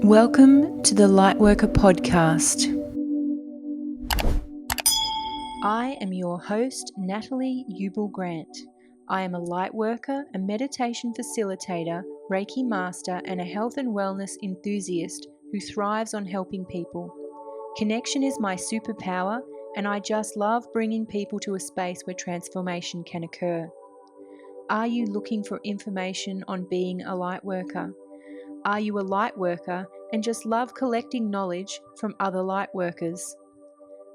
Welcome to the Lightworker podcast. I am your host, Natalie Grant. I am a lightworker, a meditation facilitator, Reiki master, and a health and wellness enthusiast who thrives on helping people. Connection is my superpower, and I just love bringing people to a space where transformation can occur. Are you looking for information on being a lightworker? Are you a lightworker and just love collecting knowledge from other lightworkers?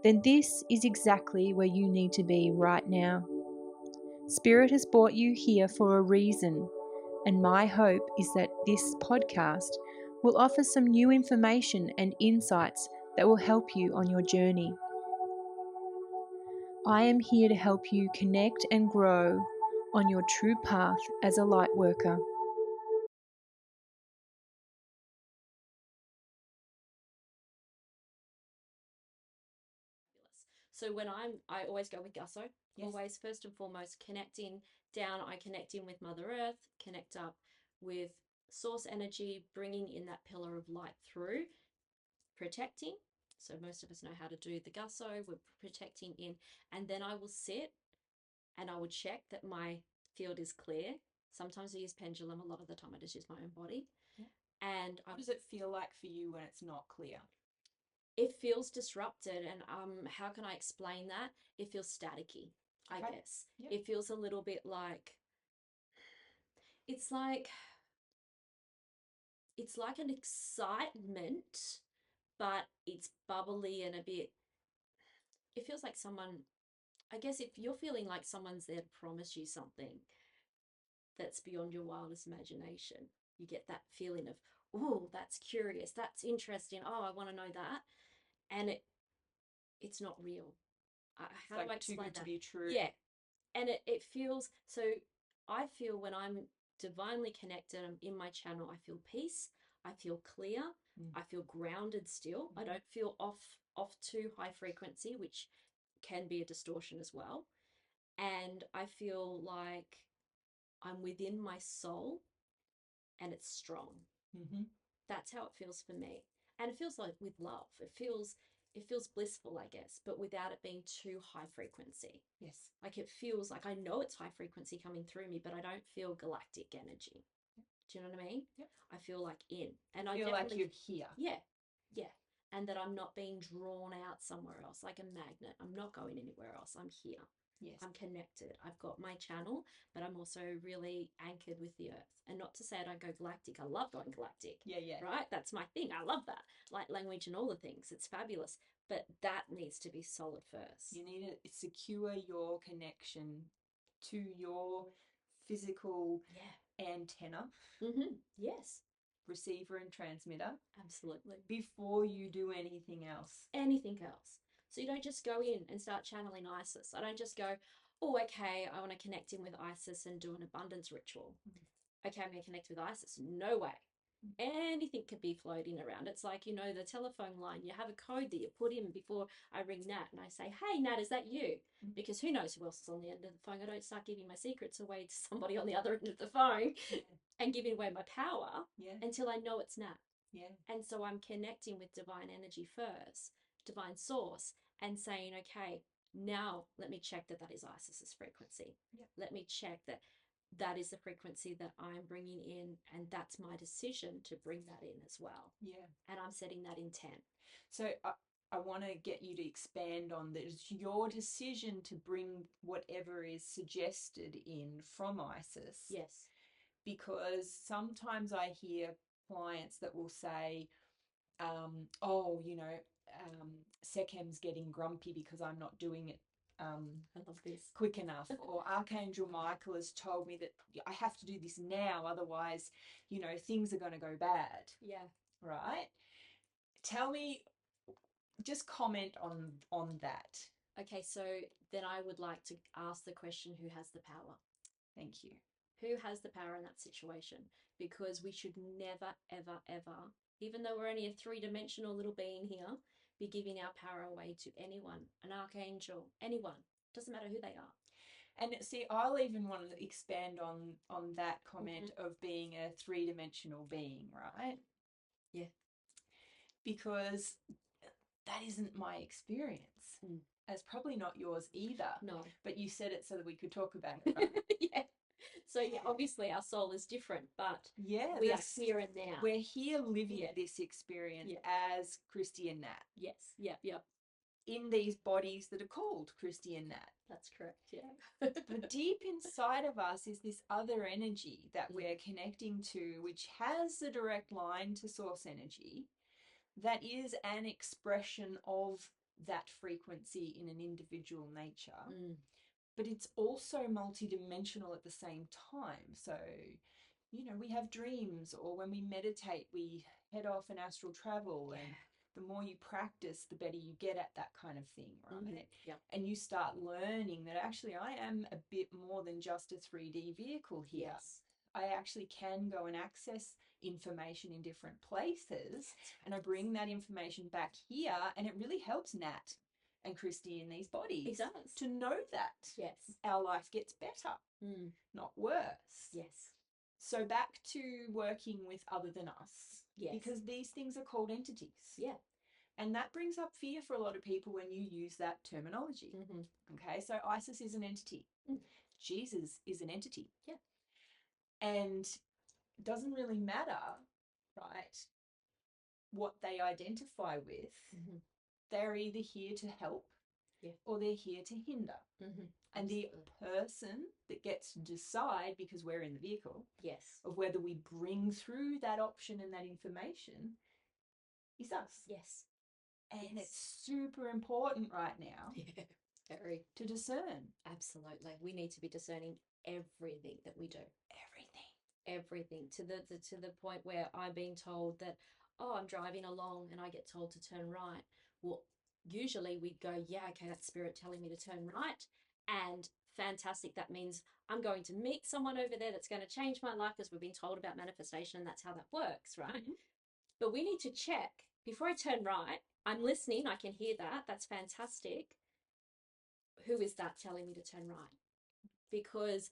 Then this is exactly where you need to be right now. Spirit has brought you here for a reason, and my hope is that this podcast will offer some new information and insights that will help you on your journey. I am here to help you connect and grow on your true path as a lightworker. So when I always go with Gusso. Yes. Always, first and foremost, connecting down. I connect in with Mother Earth, connect up with source energy, bringing in that pillar of light through, protecting. So most of us know how to do the Gusso. We're protecting in, and then I will sit and I will check that my field is clear. Sometimes I use pendulum. A lot of the time I just use my own body. Yeah. And what does it feel like for you when it's not clear? It feels disrupted, and how can I explain that? It feels staticky, I guess. Yep. It feels a little bit like it's like an excitement, but it's bubbly and a bit. It feels like someone. I guess if you're feeling like someone's there to promise you something that's beyond your wildest imagination, you get that feeling of, oh, that's curious, that's interesting. Oh, I want to know that, and it's not real. How do I explain too good that? To be true. Yeah, and it feels so. I feel when I'm divinely connected, I'm in my channel, I feel peace, I feel clear, I feel grounded still. I don't feel off too high frequency, which can be a distortion as well. And I feel like I'm within my soul and it's strong. That's how it feels for me. And it feels like with love. It feels blissful, I guess, but without it being too high frequency. Yes. Like it feels like I know it's high frequency coming through me, but I don't feel galactic energy. Do you know what I mean? Yep. I feel like in. And I feel like you're here. Yeah. Yeah. And that I'm not being drawn out somewhere else like a magnet. I'm not going anywhere else. I'm here. Yes. I'm connected. I've got my channel, but I'm also really anchored with the earth. And not to say I don't go galactic. I love going galactic. Yeah. Right? That's my thing. I love that. Light language and all the things. It's fabulous. But that needs to be solid first. You need to secure your connection to your physical antenna. Yes. Receiver and transmitter. Absolutely. Before you do anything else. Anything else. So you don't just go in and start channeling Isis. I don't just go, oh, okay, I want to connect in with Isis and do an abundance ritual. Okay, I'm going to connect with Isis. No way. Anything could be floating around. It's like, the telephone line. You have a code that you put in before I ring Nat and I say, hey, Nat, is that you? Because who knows who else is on the end of the phone. I don't start giving my secrets away to somebody on the other end of the phone and giving away my power until I know it's Nat. Yeah. And so I'm connecting with divine energy first, divine source, and saying, okay, now let me check that is Isis's frequency. Let me check that is the frequency that I'm bringing in, and that's my decision to bring that in as well. Yeah. And I'm setting that intent. So I want to get you to expand on that. It's your decision to bring whatever is suggested in from Isis. Yes. Because sometimes I hear clients that will say, Sekhem's getting grumpy because I'm not doing it I love this. quick enough, or Archangel Michael has told me that I have to do this now, otherwise, things are going to go bad. Yeah. Right? Tell me, just comment on that. Okay, so then I would like to ask the question, who has the power? Thank you. Who has the power in that situation? Because we should never, ever, ever, even though we're only a three-dimensional little being here, be giving our power away to anyone, an archangel, anyone. Doesn't matter who they are. And see, I'll even want to expand on that comment of being a three-dimensional being, right? Yeah. because that isn't my experience. It's probably not yours either. No. But you said it so that we could talk about it, right? Yeah. So yeah, obviously our soul is different, but yeah, we are here and now. We're here living this experience as Kristy and Nat. Yes. Yep. Yep. In these bodies that are called Kristy and Nat. That's correct. Yeah. But deep inside of us is this other energy that we're connecting to, which has a direct line to source energy, that is an expression of that frequency in an individual nature. But it's also multidimensional at the same time. So, you know, we have dreams, or when we meditate, we head off and astral travel. And the more you practice, the better you get at that kind of thing, right? Yep. And you start learning that actually I am a bit more than just a 3D vehicle here. Yes. I actually can go and access information in different places, and I bring that information back here, and it really helps Nat and Kristy in these bodies to know that our life gets better, not worse. Yes. So back to working with other than us, because these things are called entities. Yeah. And that brings up fear for a lot of people when you use that terminology. Okay, so Isis is an entity. Jesus is an entity. Yeah. And it doesn't really matter, right, what they identify with. They're either here to help or they're here to hinder. And the person that gets to decide, because we're in the vehicle, of whether we bring through that option and that information is us. Yes. And it's super important right now Very. to discern. Absolutely. We need to be discerning everything that we do. Everything to the point where I'm being told that, oh, I'm driving along and I get told to turn right. Well, usually we'd go, yeah, okay, that's spirit telling me to turn right. And fantastic. That means I'm going to meet someone over there that's going to change my life, because we've been told about manifestation and that's how that works, right? But we need to check before I turn right. I'm listening. I can hear that. That's fantastic. Who is that telling me to turn right? Because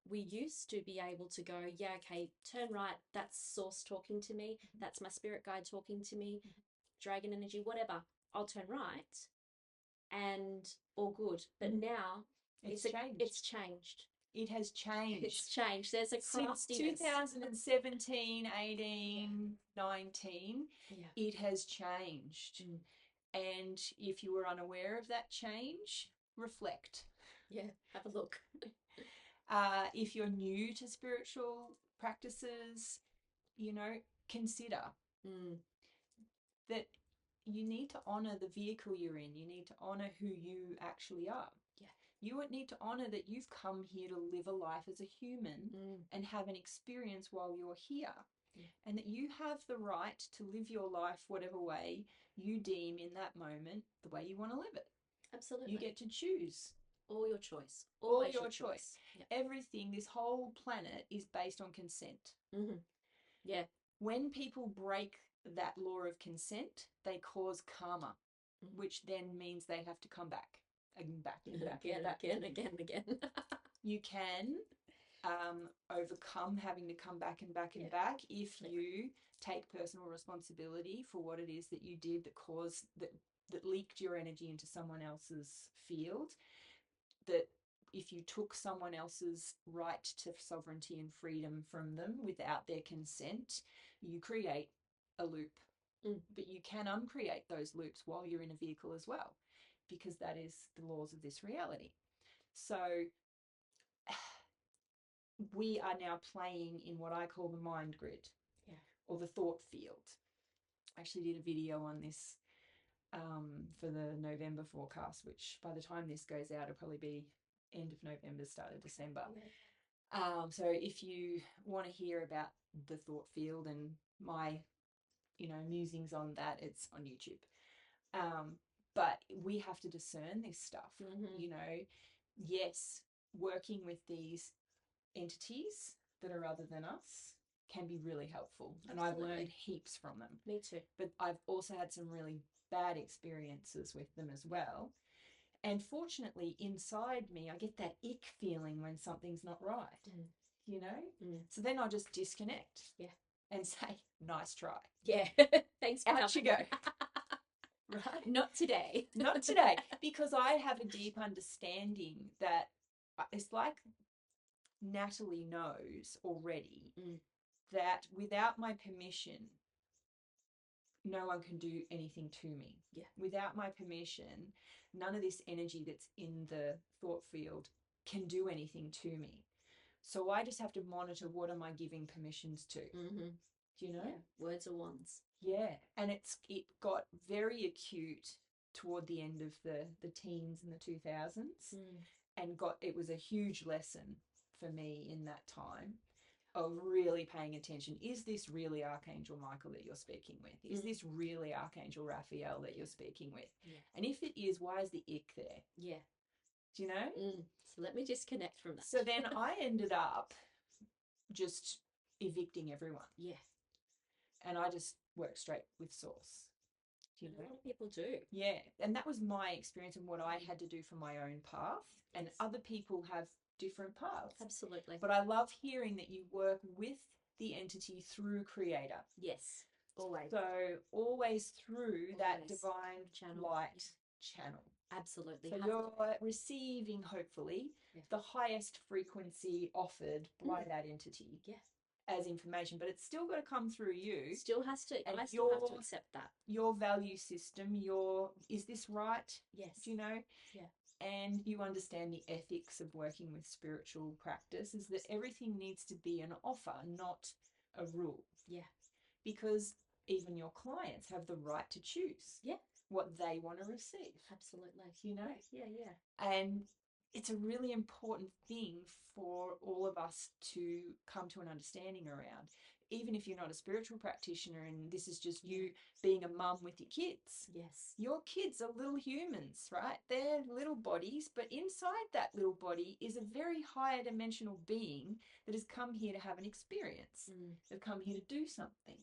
we used to be able to go, yeah, okay, turn right. That's source talking to me. That's my spirit guide talking to me. Dragon energy, whatever. I'll turn right and all good. But now it's changed. It's changed. It has changed. It's changed. There's a craftiness. Since 2017, 18, 19, it has changed. And if you were unaware of that change, reflect. Yeah, have a look. If you're new to spiritual practices, you know, consider that you need to honor the vehicle you're in. You need to honor who you actually are. Yeah. You would need to honor that you've come here to live a life as a human and have an experience while you're here. And that you have the right to live your life whatever way you deem in that moment the way you want to live it. Absolutely. You get to choose. All your choice. All your choice. Yep. Everything, this whole planet is based on consent. Yeah. When people break that law of consent, they cause karma, which then means they have to come back and back and back and back. Again. You can overcome having to come back and back and back if you take personal responsibility for what it is that you did that caused that leaked your energy into someone else's field. That if you took someone else's right to sovereignty and freedom from them without their consent, you create a loop. But you can uncreate those loops while you're in a vehicle as well, because that is the laws of this reality. So we are now playing in what I call the mind grid, or the thought field. I actually did a video on this for the November forecast, which by the time this goes out, it'll probably be end of November, start of December. So if you want to hear about the thought field and my, you know, musings on that, it's on YouTube. But we have to discern this stuff. You know, yes, working with these entities that are other than us can be really helpful. Absolutely. And I've learned heaps from them. Me too. But I've also had some really bad experiences with them as well. And fortunately, inside me, I get that ick feeling when something's not right, you know? So then I'll just disconnect. Yeah. and say, nice try. Yeah. Thanks for Out you coming. go. Right? Not today. Not today. Because I have a deep understanding that it's like Natalie knows already that without my permission, no one can do anything to me. Yeah. Without my permission, none of this energy that's in the thought field can do anything to me. So I just have to monitor, what am I giving permissions to? Mm-hmm. Do you know? Yeah. Words are wands. Yeah. And it got very acute toward the end of the teens and the 2000s. And it was a huge lesson for me in that time of really paying attention. Is this really Archangel Michael that you're speaking with? Is this really Archangel Raphael that you're speaking with? Yeah. And if it is, why is the ick there? Yeah. Do you know? So let me disconnect from that. So then I ended up just evicting everyone. Yeah. And I just worked straight with source. A lot of people do. Yeah. And that was my experience and what I had to do for my own path. Yes. And other people have different paths. Absolutely. But I love hearing that you work with the entity through Creator. Yes. Always. So always through that divine light channel. Absolutely. So you're receiving, hopefully, the highest frequency offered by that entity. Yeah. As information, but it's still got to come through you. Still has to. And I still have to accept that. Your value system, is this right? Yes. Do you know? Yeah. And you understand the ethics of working with spiritual practice is that everything needs to be an offer, not a rule. Yeah. Because even your clients have the right to choose what they want to receive. Absolutely. You know? Yeah. And it's a really important thing for all of us to come to an understanding around. Even if you're not a spiritual practitioner and this is just you being a mum with your kids. Yes. Your kids are little humans, right? They're little bodies, but inside that little body is a very higher dimensional being that has come here to have an experience. They've come here to do something.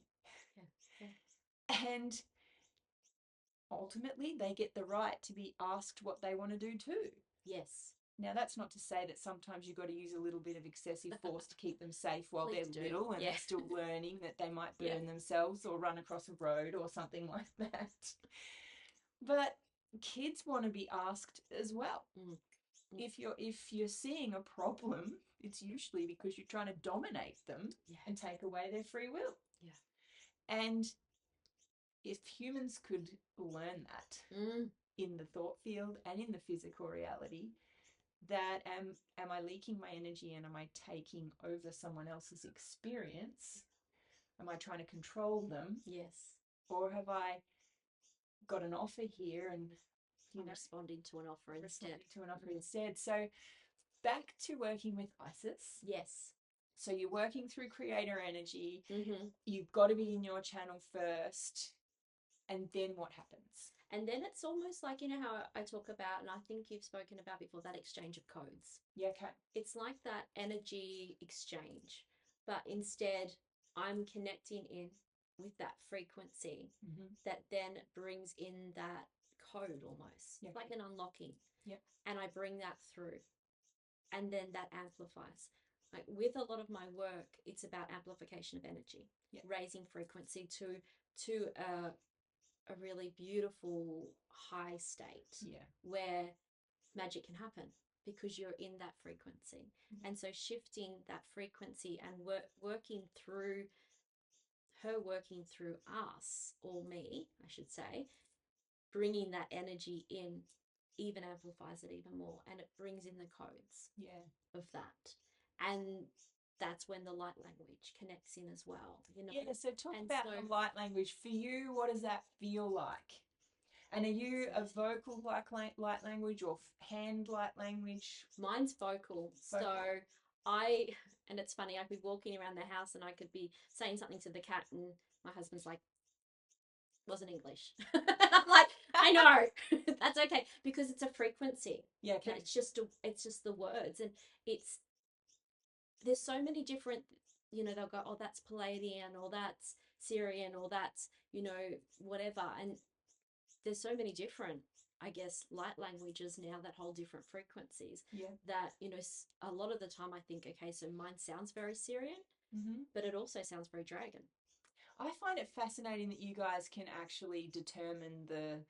Yeah. And ultimately, they get the right to be asked what they want to do too. Yes. Now, that's not to say that sometimes you've got to use a little bit of excessive force to keep them safe while they're little and they're still learning that they might burn themselves or run across a road or something like that. But kids want to be asked as well. If you're seeing a problem, it's usually because you're trying to dominate them and take away their free will. Yeah. And if humans could learn that in the thought field and in the physical reality, that am I leaking my energy and am I taking over someone else's experience? Am I trying to control them? Yes. Or have I got an offer here and I'm responding to an offer instead? So back to working with Isis. Yes. So you're working through creator energy. You've got to be in your channel first. And then what happens? And then it's almost like, you know how I talk about, and I think you've spoken about before, that exchange of codes. Yeah, okay. It's like that energy exchange, but instead I'm connecting in with that frequency that then brings in that code almost, like an unlocking. Yeah. And I bring that through, and then that amplifies. Like with a lot of my work, it's about amplification of energy, raising frequency to a really beautiful high state where magic can happen because you're in that frequency. And so shifting that frequency and working through us, or me, I should say, bringing that energy in even amplifies it even more, and it brings in the codes of that. And that's when the light language connects in as well. You know? Yeah, so talk about the light language. For you, what does that feel like? And are you a vocal light language or hand light language? Mine's vocal. So and it's funny, I'd be walking around the house and I could be saying something to the cat and my husband's like, wasn't English. I'm like, I know. That's okay, because it's a frequency. Yeah, okay. It's just the words, and there's so many different, you know, they'll go, oh, that's Palladian, or that's Syrian, or that's, you know, whatever. And there's so many different, I guess, light languages now that hold different frequencies. Yeah. That, you know, a lot of the time I think, okay, so mine sounds very Syrian, but it also sounds very dragon. I find it fascinating that you guys can actually determine the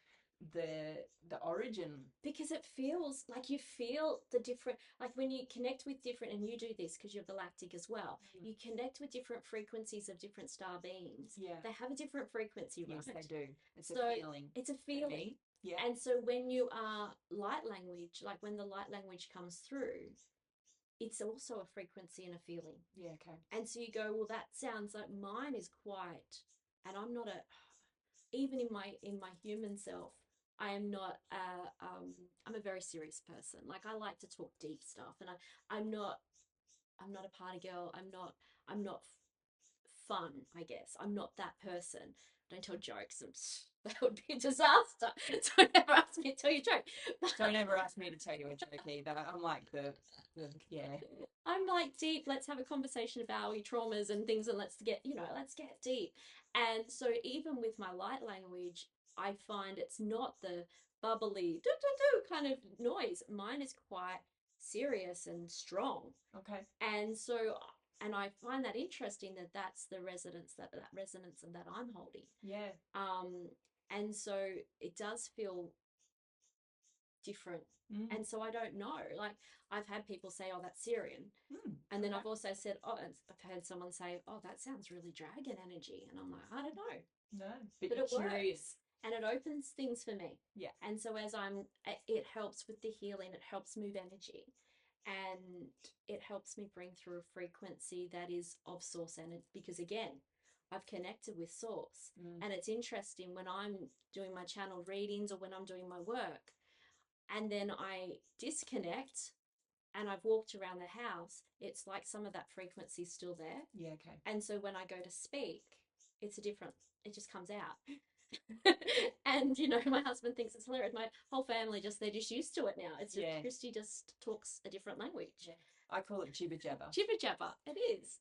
origin. Because it feels like you feel the different, like when you connect with different, and you do this because you're galactic as well, you connect with different frequencies of different star beings. Yeah. They have a different frequency, right? Yes, they do. It's So a feeling. it's a feeling. Yeah. And so when you are light language, like when the light language comes through, it's also a frequency and a feeling. Yeah, okay. And so you go, well, that sounds like mine is quiet, and I'm not a, even in my human self, I am not I'm a very serious person. Like I like to talk deep stuff, and I'm not a party girl. I'm not fun, I guess. I'm not that person. Don't tell jokes. That would be a disaster. Don't ever ask me to tell you a joke. Don't ever ask me to tell you a joke either. I'm like yeah. I'm like deep. Let's have a conversation about your traumas and things, and let's get deep. And so even with my light language, I find it's not the bubbly do do do kind of noise. Mine is quite serious and strong. Okay. And so, and I find that interesting that that's the resonance that resonance and that I'm holding. Yeah. And so it does feel different. And so I don't know. Like I've had people say, "Oh, that's Syrian," and then I've also said, "Oh," I've heard someone say, "Oh, that sounds really dragon energy," and I'm like, I don't know. No, but you're it curious. works, and it opens things for me. Yeah. And so as it helps with the healing. It helps move energy, and it helps me bring through a frequency that is of source energy. Because again, I've connected with source, and it's interesting when I'm doing my channel readings or when I'm doing my work. And then I disconnect and I've walked around the house, it's like some of that frequency is still there. Yeah, okay. And so when I go to speak, it's a different, it just comes out. And, my husband thinks it's hilarious. My whole family they're just used to it now. It's just, Kristy just talks a different language. Yeah. I call it jibber jabber. Jibber jabber. It is.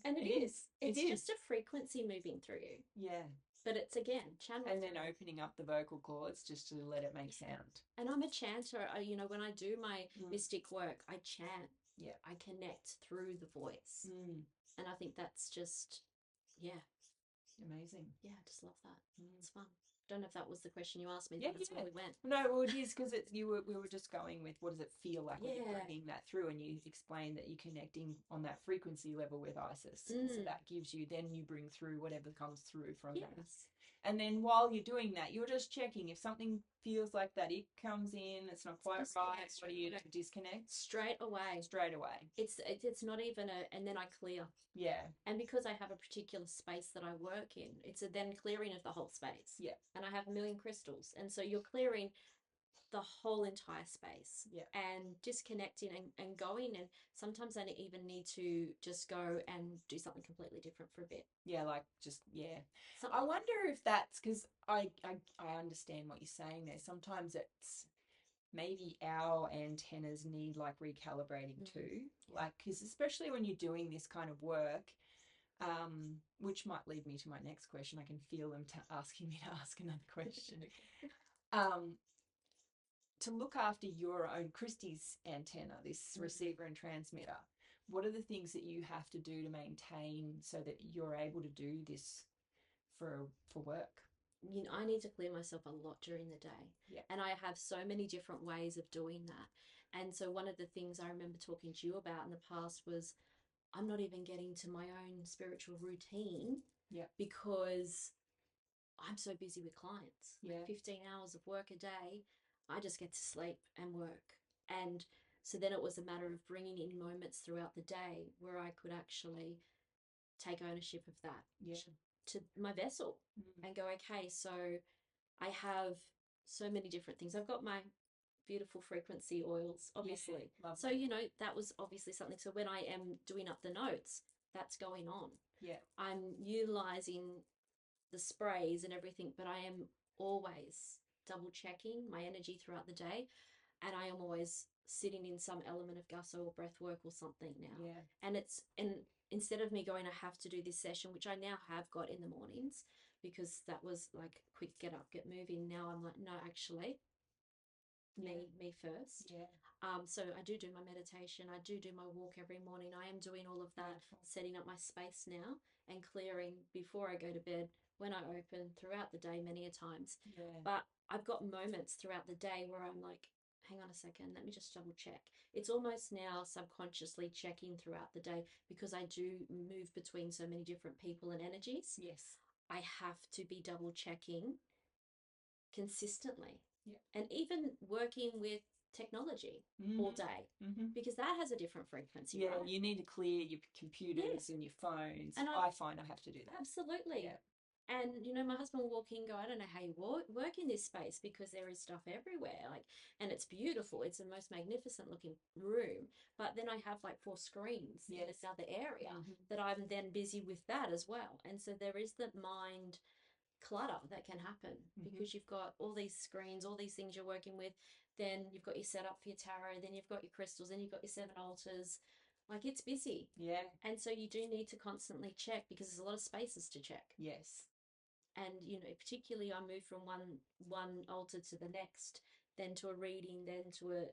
And it is. It's just a frequency moving through you. Yeah. But it's, again, channel. And then opening up the vocal cords just to let it make sound. And I'm a chanter. When I do my mystic work, I chant. Yeah. I connect through the voice. And I think that's just, amazing. Yeah, I just love that. It's fun. Don't know if that was the question you asked me. Yeah, That's where we went. No, well, it is because we were just going with what does it feel like when you're Yeah. bringing that through, and you explained that you're connecting on that frequency level with Isis. So that gives you, then you bring through whatever comes through from that. And then while you're doing that, you're just checking if something feels like that it comes in, it's not quite right. What do you disconnect? Straight away. Straight away. It's not even and then I clear. Yeah. And because I have a particular space that I work in, it's a then clearing of the whole space. Yeah. And I have 1 million crystals. And so you're clearing the whole entire space. Yeah. And disconnecting and going. And sometimes I even need to just go and do something completely different for a bit. Yeah, like just, I wonder if that's because I understand what you're saying there. Sometimes it's maybe our antennas need like recalibrating too. Like, because especially when you're doing this kind of work, which might lead me to my next question. I can feel them asking me to ask another question. To look after your own Kristy's antenna, this receiver and transmitter, what are the things that you have to do to maintain so that you're able to do this for work? I need to clear myself a lot during the day. Yeah. And I have so many different ways of doing that. And so one of the things I remember talking to you about in the past was I'm not even getting to my own spiritual routine. Yeah. Because I'm so busy with clients. Yeah. 15 hours of work a day. I just get to sleep and work. And so then it was a matter of bringing in moments throughout the day where I could actually take ownership of that to my vessel and go, okay, so I have so many different things. I've got my beautiful frequency oils, obviously. So, that was obviously something. So when I am doing up the notes, that's going on. Yeah. I'm utilizing the sprays and everything, but I am always double checking my energy throughout the day, and I am always sitting in some element of gusto or breath work or something now. Yeah. And instead of me going, I have to do this session, which I now have got in the mornings because that was like quick get up, get moving. Now I'm like, no, actually, me first. Yeah. So I do my meditation. I do my walk every morning. I am doing all of that, setting up my space now. and clearing before I go to bed, when I open, throughout the day many a times. Yeah. But I've got moments throughout the day where I'm like, hang on a second, let me just double check. It's almost now subconsciously checking throughout the day, because I do move between so many different people and energies. Yes. I have to be double checking consistently. Yeah. And even working with technology all day, because that has a different frequency. Yeah, right? you need to clear your computers and your phones. And I find I have to do that. Absolutely. Yeah. And my husband will walk in and go, I don't know how you work in this space, because there is stuff everywhere. And it's beautiful. It's the most magnificent looking room. But then I have like 4 screens in another area that I'm then busy with that as well. And so there is the mind clutter that can happen, because you've got all these screens, all these things you're working with. Then you've got your setup for your tarot, then you've got your crystals, then you've got your 7 altars. Like, it's busy. Yeah. And so you do need to constantly check, because there's a lot of spaces to check. Yes. And particularly I moved from one altar to the next, then to a reading, then to a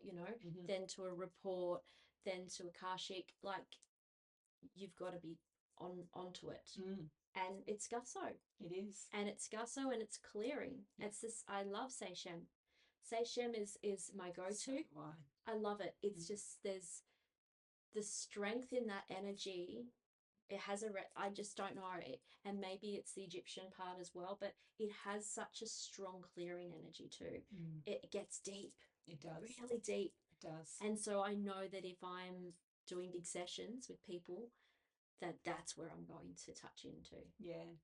then to a report, then to a Akashic. Like, you've got to be onto it. And it's gusso. It is. And it's gusso, and it's clearing. It's this. I love Seishem. Seishem is my go-to. So I love it. It's just, there's the strength in that energy. It has I just don't know it, and maybe it's the Egyptian part as well, but it has such a strong clearing energy too. It gets deep. It does. Really deep. It does. And so I know that if I'm doing big sessions with people, that's where I'm going to touch into. Yeah.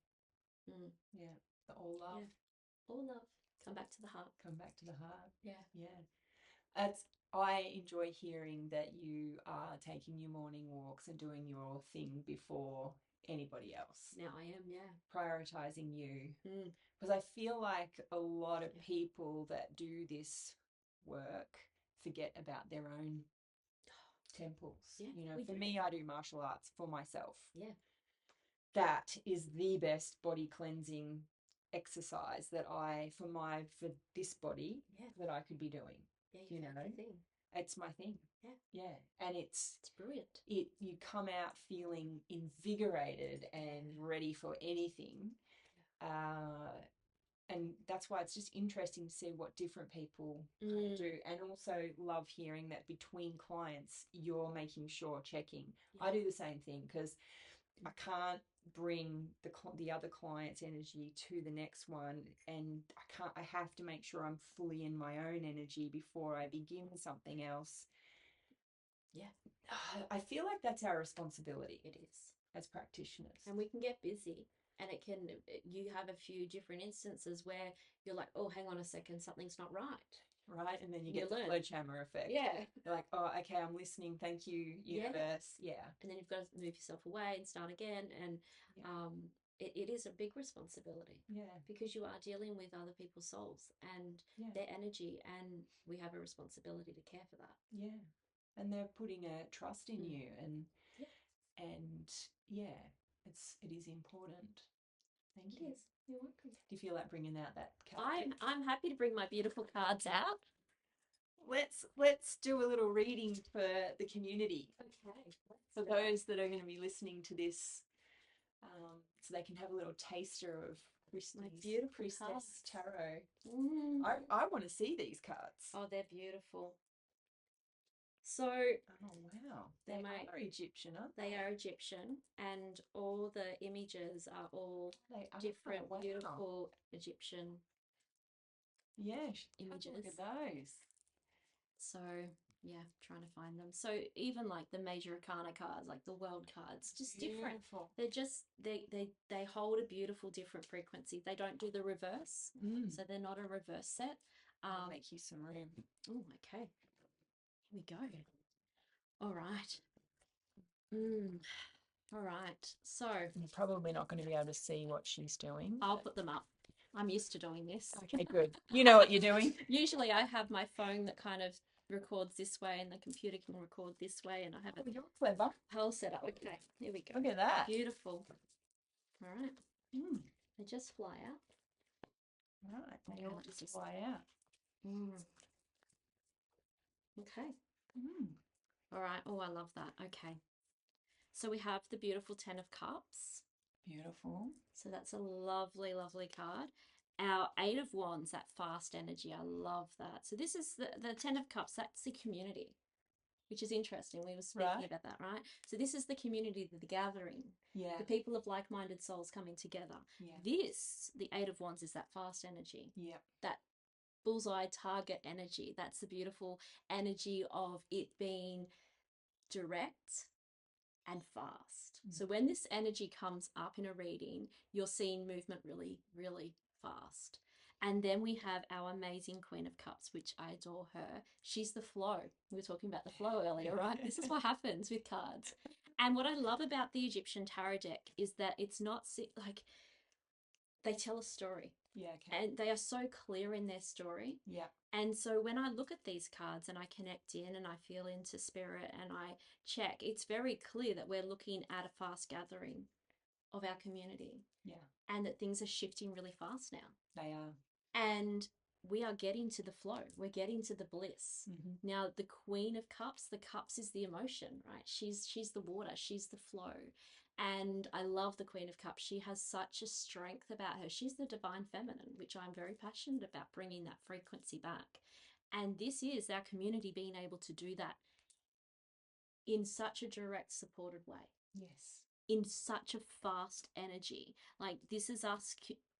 Yeah. The all love. Yeah. All love. Come back to the heart. Come back to the heart. Yeah. Yeah. I enjoy hearing that you are taking your morning walks and doing your thing before anybody else. Now I am, yeah. Prioritizing you. Because I feel like a lot of people that do this work forget about their own temples. Yeah, for me, I do martial arts for myself. Yeah. That is the best body cleansing exercise that for this body that I could be doing. Yeah, thing. It's my thing. Yeah. And it's brilliant. You come out feeling invigorated and ready for anything. And that's why it's just interesting to see what different people do, and also love hearing that between clients you're making sure checking. I do the same thing, because I can't bring the other client's energy to the next one, and I have to make sure I'm fully in my own energy before I begin something else. Yeah. I feel like that's our responsibility. It is. As practitioners. And we can get busy, and you have a few different instances where you're like, oh, hang on a second, something's not right. Right, and then you get the sledgehammer effect. Yeah. You're like, oh, okay, I'm listening. Thank you, universe. Yeah. And then you've got to move yourself away and start again. And it is a big responsibility. Yeah. Because you are dealing with other people's souls and their energy, and we have a responsibility to care for that. Yeah. And they're putting a trust in you, and it is important. Thank you. It is. You're welcome. Do you feel like bringing out that card? I'm happy to bring my beautiful cards out. Let's do a little reading for the community. Okay. For those that are going to be listening to this, so they can have a little taster of my beautiful Priestess tarot. I want to see these cards. Oh, they're beautiful. So, oh wow, they are Egyptian, aren't they? They are Egyptian, and all the images are all different, beautiful Egyptian images. Look at those. So, yeah, trying to find them. So even like the major arcana cards, like the world cards, just different. They're just they hold a beautiful different frequency. They don't do the reverse, so they're not a reverse set. I'll make you some room. Oh, okay. Here we go. All right. All right. So you're probably not going to be able to see what she's doing. I'll put them up. I'm used to doing this. Okay, good. You know what you're doing. Usually I have my phone that kind of records this way, and the computer can record this way, and I have you're clever. Whole setup. Okay, here we go. Look at that. Beautiful. All right. They just fly out. Right. They all just fly out. Okay. All right. Oh, I love that. Okay. So we have the beautiful 10 of Cups. Beautiful. So that's a lovely, lovely card. Our Eight of Wands, that fast energy. I love that. So this is the Ten of Cups. That's the community, which is interesting. We were speaking about that, right? So this is the community, the gathering. Yeah. The people of like-minded souls coming together. Yeah. This, the Eight of Wands, is that fast energy. Yeah. That bullseye target energy. That's the beautiful energy of it being direct and fast. So when this energy comes up in a reading, you're seeing movement really, really fast. And then we have our amazing Queen of Cups, which I adore her. She's the flow. We were talking about the flow earlier, right? This is what happens with cards. And what I love about the Egyptian tarot deck is that it's not like they tell a story. Yeah, okay. And they are so clear in their story. Yeah. And so when I look at these cards and I connect in and I feel into spirit and I check, it's very clear that we're looking at a fast gathering of our community. Yeah. And that things are shifting really fast now. They are. And we are getting to the flow. We're getting to the bliss. Mm-hmm. Now, the Queen of Cups, the cups is the emotion, right? She's the water. She's the flow. And I love the Queen of Cups. She has such a strength about her. She's the divine feminine, which I'm very passionate about, bringing that frequency back. And this is our community being able to do that in such a direct, supported way. Yes. In such a fast energy. Like, this is us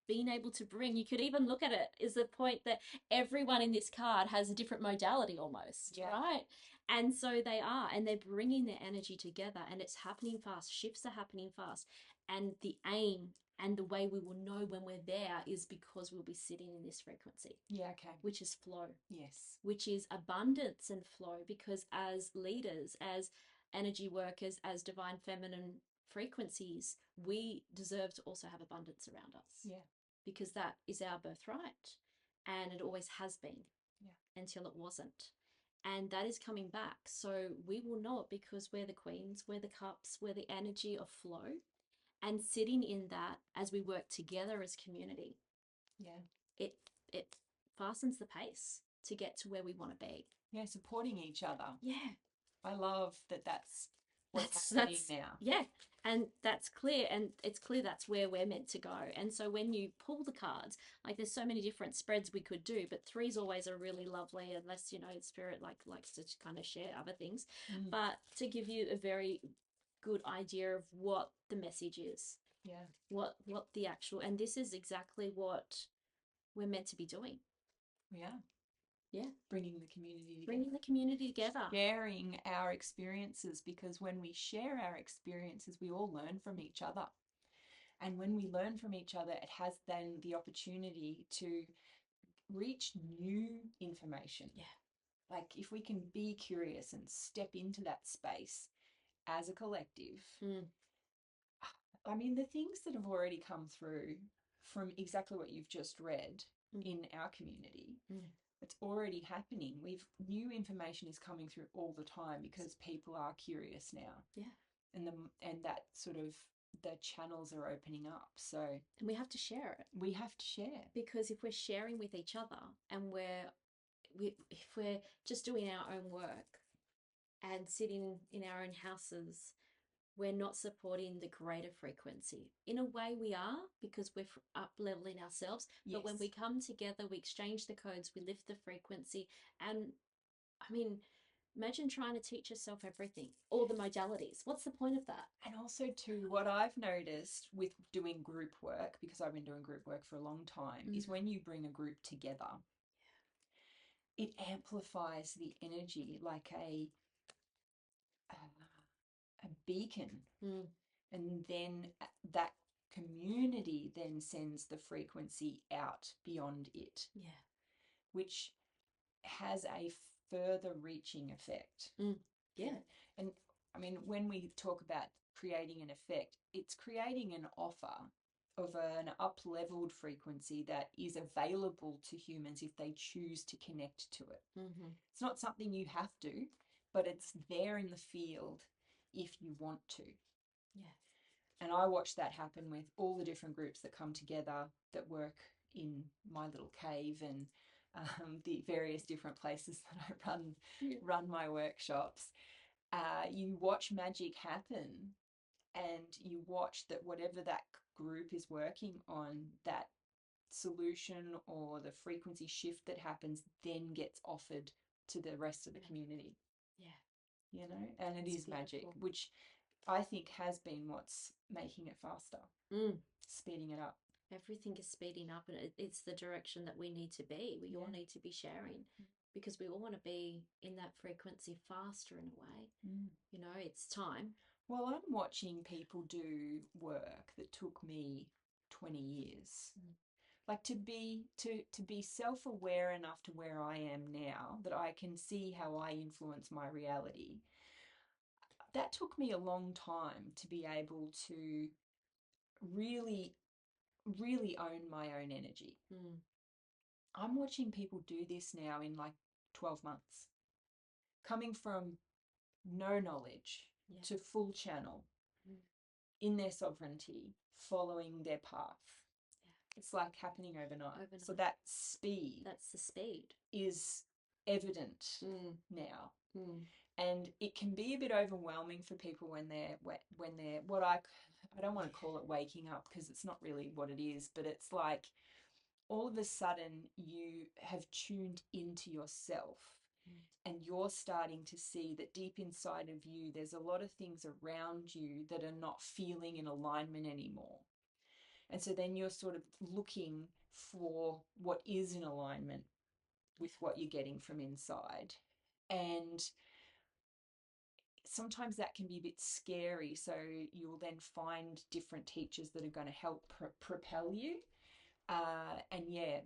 being able to bring, you could even look at it as the point that everyone in this card has a different modality almost, right? And so they are, and they're bringing their energy together, and it's happening fast. Shifts are happening fast. And the aim and the way we will know when we're there is because we'll be sitting in this frequency. Yeah, okay. Which is flow. Yes. Which is abundance and flow, because as leaders, as energy workers, as divine feminine frequencies, we deserve to also have abundance around us. Yeah. Because that is our birthright, and it always has been. Yeah. Until it wasn't. And that is coming back. So we will know it because we're the queens, we're the cups, we're the energy of flow, and sitting in that as we work together as community. Yeah. It fastens the pace to get to where we want to be. Yeah, supporting each other. Yeah. I love that that's what's happening now. Yeah, and that's clear, and it's clear that's where we're meant to go. And so when you pull the cards, like, there's so many different spreads we could do, but threes always are really lovely, unless, you know, spirit likes to kind of share other things. But to give you a very good idea of what the message is. Yeah. What the actual, and this is exactly what we're meant to be doing. We are. Yeah. Bringing the community together. Bringing the community together. Sharing our experiences, because when we share our experiences, we all learn from each other. And when we learn from each other, it has then the opportunity to reach new information. Yeah. Like, if we can be curious and step into that space as a collective. I mean, the things that have already come through from exactly what you've just read in our community, it's already happening. New information is coming through all the time because people are curious now. Yeah. And that sort of, the channels are opening up. So, and we have to share it. We have to share. Because if we're sharing with each other and if we're just doing our own work and sitting in our own houses, we're not supporting the greater frequency. In a way we are, because we're up-leveling ourselves. Yes. But when we come together, we exchange the codes, we lift the frequency. And I mean, imagine trying to teach yourself everything, all the modalities. What's the point of that? And also too, what I've noticed with doing group work, because I've been doing group work for a long time, is when you bring a group together, it amplifies the energy like a beacon. And then that community then sends the frequency out beyond it. Yeah. Which has a further reaching effect. Yeah. And I mean, when we talk about creating an effect, it's creating an offer of an up-leveled frequency that is available to humans if they choose to connect to it. It's not something you have to, but it's there in the field if you want to. Yeah. And I watch that happen with all the different groups that come together that work in my little cave and the various different places that I run my workshops. You watch magic happen, and you watch that whatever that group is working on, that solution or the frequency shift that happens then gets offered to the rest of the community. Yeah. You know, and it is magic, beautiful. which I think has been what's making it faster, speeding it up. Everything is speeding up, and it's the direction that we need to be. We all need to be sharing, because we all want to be in that frequency faster in a way. You know, it's time. Well, I'm watching people do work that took me 20 years. Like to be self-aware enough to where I am now, that I can see how I influence my reality. That took me a long time to be able to really, really own my own energy. I'm watching people do this now in like 12 months, coming from no knowledge to full channel in their sovereignty, following their path. It's like happening overnight. So that speed, that's the speed, is evident now. And it can be a bit overwhelming for people when they're what I don't want to call it waking up, because it's not really what it is, but it's like all of a sudden you have tuned into yourself, and you're starting to see that deep inside of you there's a lot of things around you that are not feeling in alignment anymore. And so then you're sort of looking for what is in alignment with what you're getting from inside. And sometimes that can be a bit scary. So you'll then find different teachers that are going to help propel you. And yeah,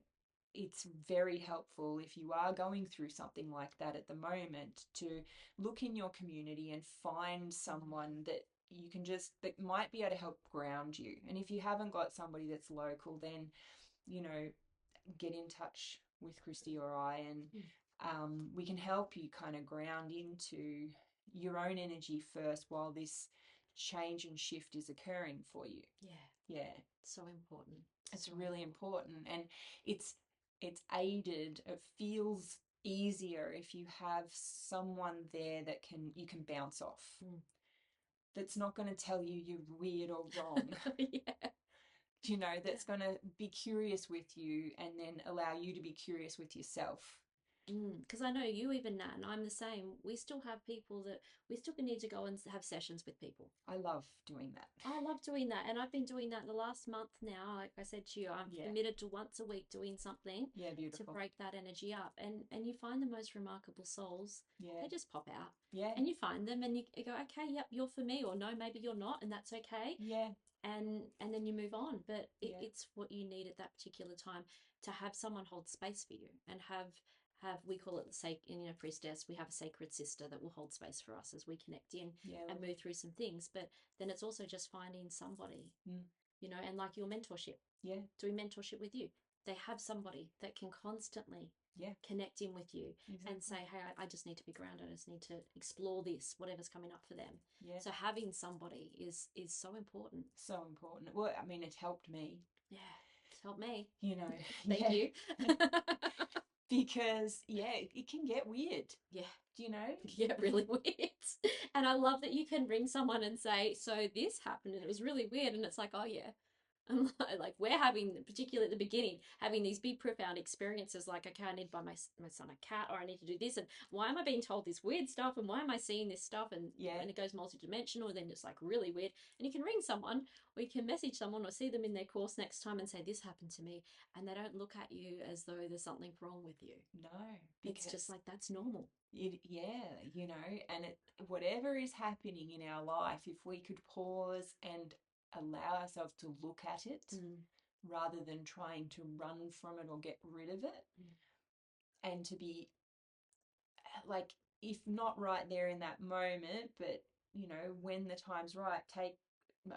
it's very helpful if you are going through something like that at the moment to look in your community and find someone that you can that might be able to help ground you. And if you haven't got somebody that's local, then, you know, get in touch with Kristy or I, and we can help you kind of ground into your own energy first while this change and shift is occurring for you. Yeah. So important. It's really important. And it's aided. It feels easier if you have someone there that you can bounce off. That's not going to tell you you're weird or wrong. You know, that's going to be curious with you and then allow you to be curious with yourself. Because I know you, even Nat, and I'm the same. We still have people that we still need to go and have sessions with people. I love doing that. I love doing that, and I've been doing that the last month now. Like I said to you, I'm committed to once a week doing something to break that energy up, and you find the most remarkable souls. They just pop out. And you find them, and you go, okay, yep, you're for me, or no, maybe you're not, and that's okay. And then you move on. But it's what you need at that particular time, to have someone hold space for you, and have we call it the Priestess. We have a sacred sister that will hold space for us as we connect in and move through some things. But then it's also just finding somebody, you know, and like your mentorship. Doing mentorship with you. They have somebody that can constantly connect in with you and say, hey, I just need to be grounded. I just need to explore this, whatever's coming up for them. So having somebody is so important. So important. Well, I mean, it's helped me. It's helped me. You know. Thank you. Because it can get weird. Do you know? Yeah, really weird. And I love that you can ring someone and say, so this happened and it was really weird, and it's like, oh yeah. And like we're having, particularly at the beginning, having these big profound experiences like, okay, I need to buy my son a cat, or I need to do this, and why am I being told this weird stuff, and why am I seeing this stuff, and it goes multidimensional, then it's like really weird. And you can ring someone, or you can message someone, or see them in their course next time and say, this happened to me, and they don't look at you as though there's something wrong with you. No, it's just like, that's normal. You know, and whatever is happening in our life, if we could pause and allow ourselves to look at it rather than trying to run from it or get rid of it, and to be like, if not right there in that moment, but you know, when the time's right, take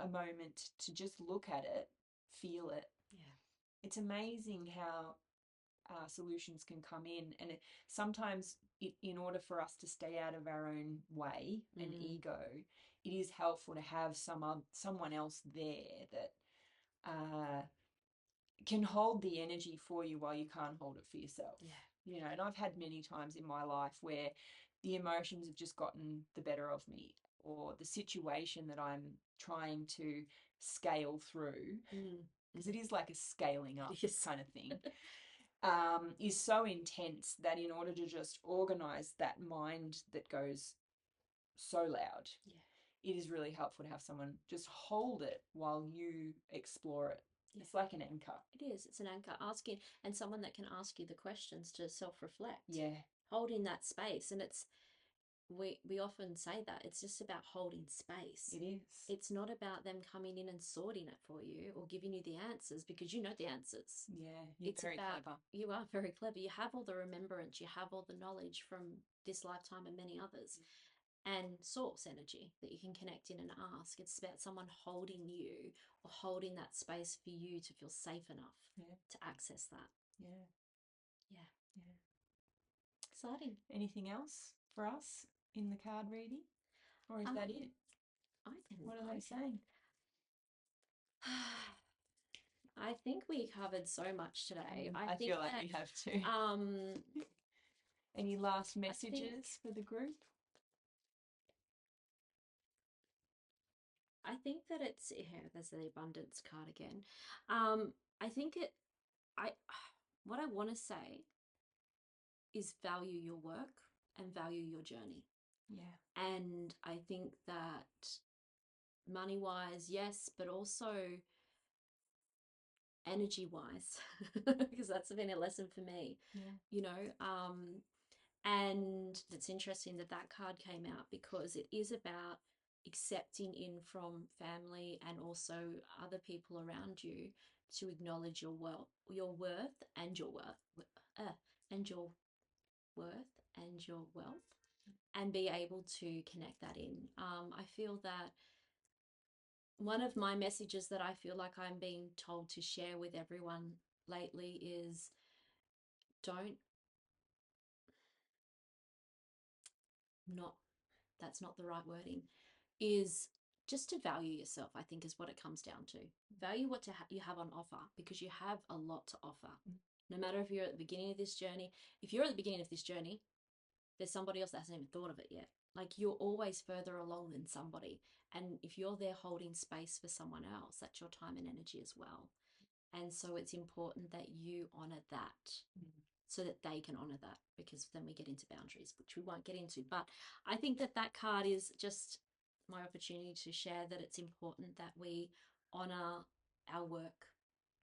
a moment to just look at it, feel it. It's amazing how solutions can come in, and sometimes in order for us to stay out of our own way and ego, it is helpful to have someone else there that can hold the energy for you while you can't hold it for yourself. You know, and I've had many times in my life where the emotions have just gotten the better of me, or the situation that I'm trying to scale through, because it is like a scaling up kind of thing, is so intense that in order to just organize that mind that goes so loud, it is really helpful to have someone just hold it while you explore it. It's like an anchor. It is. It's an anchor. Asking, and someone that can ask you the questions to self-reflect. Yeah. Holding that space. And it's, we often say that it's just about holding space. It is. It's not about them coming in and sorting it for you or giving you the answers, because you know the answers. Yeah, you're very clever. You are very clever. You have all the remembrance, you have all the knowledge from this lifetime and many others. And source energy that you can connect in and ask. It's about someone holding you or holding that space for you to feel safe enough to access that. Yeah. Exciting. Anything else for us in the card reading? Or is that it? What are they saying? I think we covered so much today. I feel like we have to. Any last messages for the group? I think that it's there's the abundance card again. I think what I want to say is value your work and value your journey. Yeah. And I think that money wise, yes, but also energy wise, because that's been a lesson for me. You know, and it's interesting that card came out, because it is about accepting in from family and also other people around you to acknowledge your worth and your worth and your worth and your wealth, and be able to connect that in. I feel that one of my messages that I feel like I'm being told to share with everyone lately is that's not the right wording, is just to value yourself, I think, is what it comes down to. Value what you have on offer, because you have a lot to offer. No matter if you're at the beginning of this journey, if you're at the beginning of this journey, there's somebody else that hasn't even thought of it yet. Like, you're always further along than somebody. And if you're there holding space for someone else, that's your time and energy as well. And so it's important that you honor that, so that they can honor that, because then we get into boundaries, which we won't get into. But I think that card is just my opportunity to share that it's important that we honor our work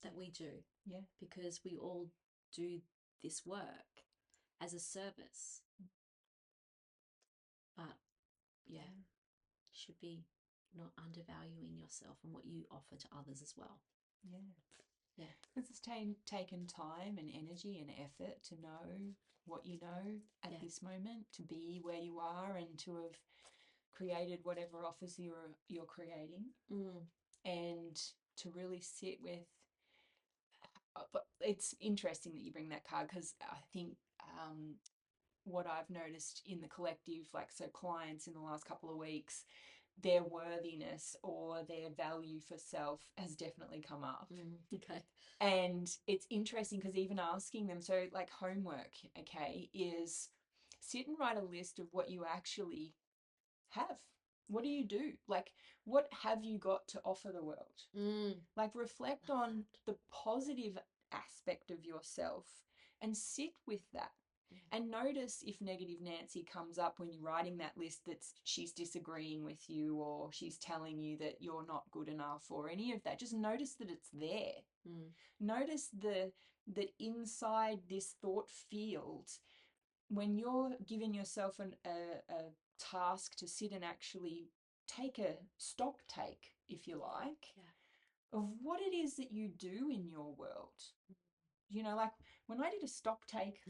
that we do. Yeah. Because we all do this work as a service. But should be not undervaluing yourself and what you offer to others as well. Yeah. Because it's taken time and energy and effort to know what you know at this moment, to be where you are, and to have created whatever offers you're creating, and to really sit with. But it's interesting that you bring that card, because I think what I've noticed in the collective, like, so clients in the last couple of weeks, their worthiness or their value for self has definitely come up. Okay. And it's interesting, because even asking them, so like homework, is sit and write a list of what you actually have. What do you do? Like, what have you got to offer the world? Like, reflect on the positive aspect of yourself and sit with that. And notice if negative Nancy comes up when you're writing that list, that she's disagreeing with you, or she's telling you that you're not good enough, or any of that. Just notice that it's there. Notice that inside this thought field, when you're giving yourself a task to sit and actually take a stock take, if you like, of what it is that you do in your world. You know, like when I did a stock take,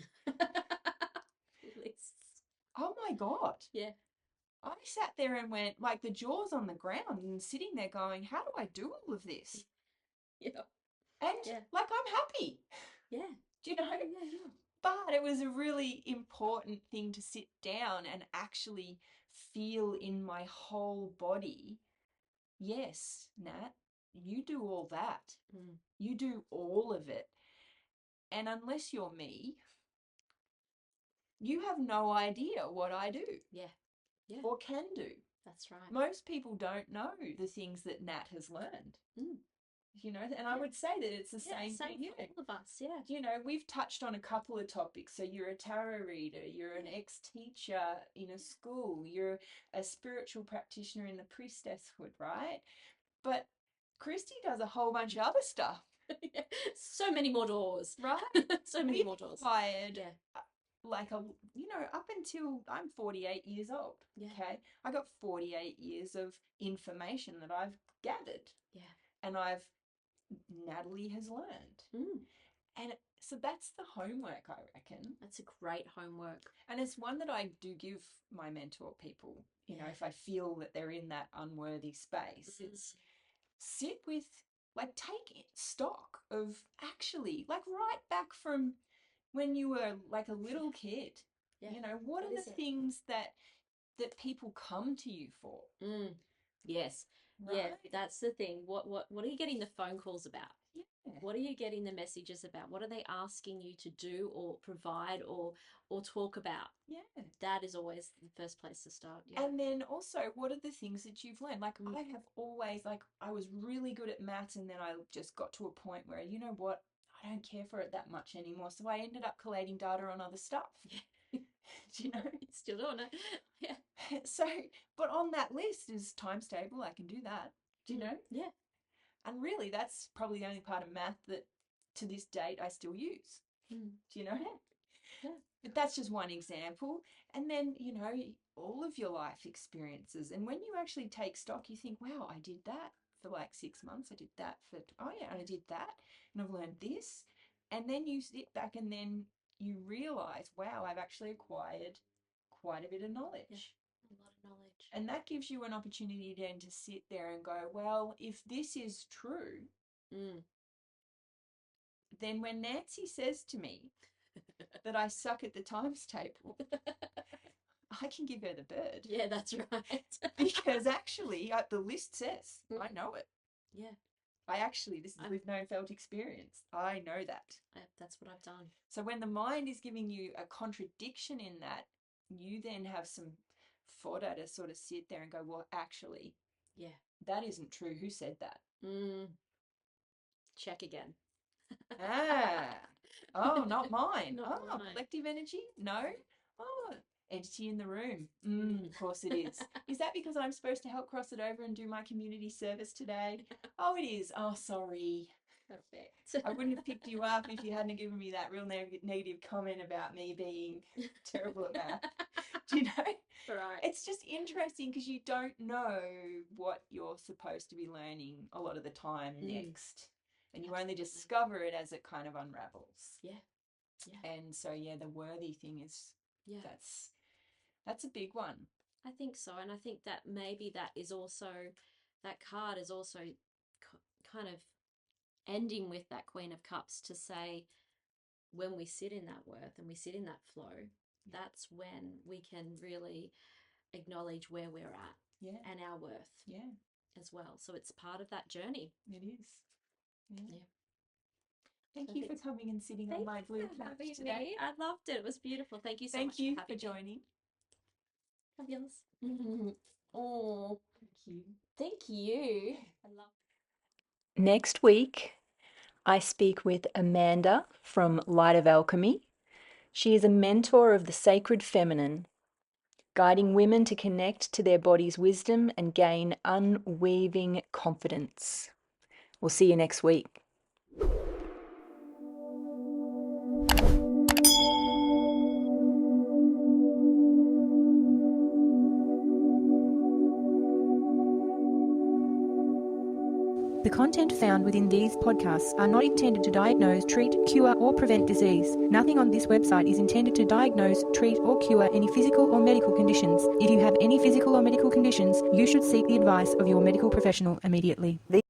oh my God. Yeah. I sat there and went, like, the jaws on the ground, and sitting there going, how do I do all of this? Yeah. And like, I'm happy. Yeah. Do you know? Yeah. But it was a really important thing to sit down and actually feel in my whole body. Yes, Nat, you do all that. You do all of it. And unless you're me, you have no idea what I do. Yeah. Or can do. That's right. Most people don't know the things that Nat has learned. And I would say that it's the same for you. For all of us, yeah. We've touched on a couple of topics. So you're a tarot reader, you're an ex-teacher in a school, you're a spiritual practitioner in the priestesshood, right? But Kristy does a whole bunch of other stuff. So many more doors. Right? So many more doors. Hired, up until I'm 48 years old. Yeah. Okay. I got 48 years of information that I've gathered. Yeah. And Natalie has learned. And so that's the homework, I reckon. That's a great homework. And it's one that I do give my mentor people, if I feel that they're in that unworthy space. It's sit with, take stock of actually, right back from when you were like a little kid. Yeah. What are the things that people come to you for? Yes. Right? Yeah, that's the thing. What are you getting the phone calls about? Yeah. What are you getting the messages about? What are they asking you to do or provide or talk about? Yeah. That is always the first place to start. Yeah. And then also, what are the things that you've learned? I have always, I was really good at maths, and then I just got to a point where, you know what, I don't care for it that much anymore. So I ended up collating data on other stuff. Yeah. Do you know? Still doing it. Yeah. So, but on that list is time stable. I can do that. Do you know? Yeah. And really, that's probably the only part of math that to this date I still use. Do you know? Yeah. But that's just one example. And then, all of your life experiences. And when you actually take stock, you think, wow, I did that for 6 months. I did that and I did that. And I've learned this. And then you sit back and then you realize, wow, I've actually acquired quite a bit of knowledge. Yeah, a lot of knowledge. And that gives you an opportunity then to sit there and go, well, if this is true, then when Nancy says to me that I suck at the times table, I can give her the bird. Yeah, that's right. Because actually, the list says, I know it. Yeah. This is with no felt experience. I know that. That's what I've done. So when the mind is giving you a contradiction in that, you then have some fodder to sort of sit there and go, well, actually, that isn't true. Who said that? Check again. Oh, not mine. Not mine. Collective energy? No. Oh, entity in the room. Of course it is. Is that because I'm supposed to help cross it over and do my community service today? Oh, it is. Oh, sorry. Perfect. I wouldn't have picked you up if you hadn't given me that real negative comment about me being terrible at math. Do you know? Right. It's just interesting because you don't know what you're supposed to be learning a lot of the time next. And you only discover it as it kind of unravels. Yeah. And so, the worthy thing is, that's a big one. I think so. And I think that maybe that card is also kind of ending with that Queen of Cups to say, when we sit in that worth and we sit in that flow, that's when we can really acknowledge where we're at and our worth as well. So it's part of that journey. It is. Yeah. Thank you for coming and sitting on my blue couch today. I loved it. It was beautiful. Thank you so much for joining. Fabulous. Oh, thank you. Thank you. I love it. Next week, I speak with Amanda from Light of Alchemy. She is a mentor of the sacred feminine, guiding women to connect to their body's wisdom and gain unweaving confidence. We'll see you next week. The content found within these podcasts are not intended to diagnose, treat, cure, or prevent disease. Nothing on this website is intended to diagnose, treat, or cure any physical or medical conditions. If you have any physical or medical conditions, you should seek the advice of your medical professional immediately. These